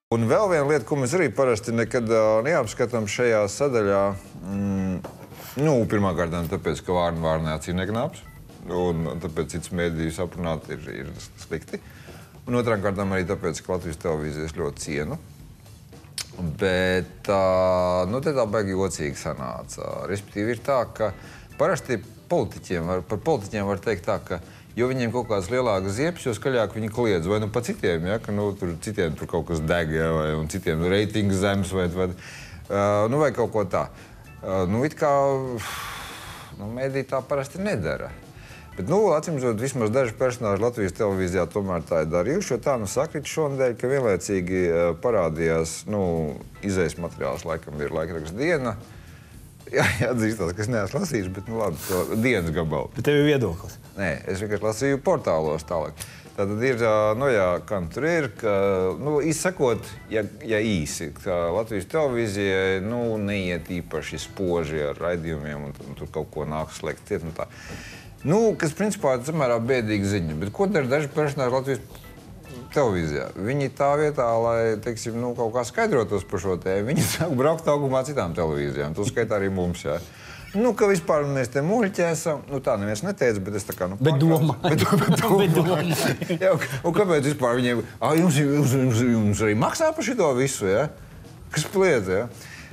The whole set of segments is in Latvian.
Un vēl viena lieta, ko mēs arī parasti nekad neapskatām šajā sadaļā, pirmkārt, tāpēc, ka vārnē acīm neknāps, un tāpēc cits mēdījus aprunāt ir slikti. Un otrām kārtām arī tāpēc, ka Latvijas televīzijas ļoti cienu. Bet te tā baigi jocīgi sanāca. Respektīvi ir tā, ka parasti par politiķiem var teikt tā, ka jo viņiem kaut kāds lielāks ziepes, jo skaļāk viņi kliedz. Vai pa citiem, ja, ka citiem tur kaut kas deg, ja, un citiem reitings zemes, vai kaut ko tā. It kā mēdī tā parasti nedara. Bet, acīmredzot, vismaz daži personāži Latvijas televīzijā tomēr tā ir darījuši, jo tā sakrita šonadēļ, ka vienlaicīgi parādījās, izejas materiāls laikam ir laikraksts Diena. Jā, atzīstās, ka es neesmu lasījis, bet, labi, Dienas gabalu. Bet tev ir viedoklis? Nē, es vienkārši lasīju portālos tālāk. Tātad ir, kā tur ir, ka, izsakot, ja īsi, ka Latvijas televīzijai, neiet īpaši spoži ar raidījumiem un tur kaut ko nāk slēgt ciet un tā. Kas, principā, ir samērā bēdīga ziņa. Bet ko dara daži personāži Latvijas televīzijā? Viņi tā vietā, lai, teiksim, kaut kā skaidrotos par šo tēmu, viņi sāk braukt augumā citām televīzijām. To skaitā arī mums, jā. Ka vispār mēs te muļķēsam, tā neviens neteica, bet es tā kā, Bet domāju. Jā, un kāpēc vispār viņiem, jums arī maksā par šito visu, jā? Kas pliedz, jā?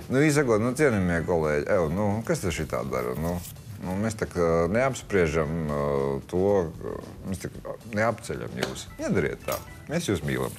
Īsakot, cienījamie kolēģi, kas te šitā dara, mēs tā kā neapspriežam to, mēs tā kā neapceļam jūs. Nedariet tā. Mēs jūs mīlam.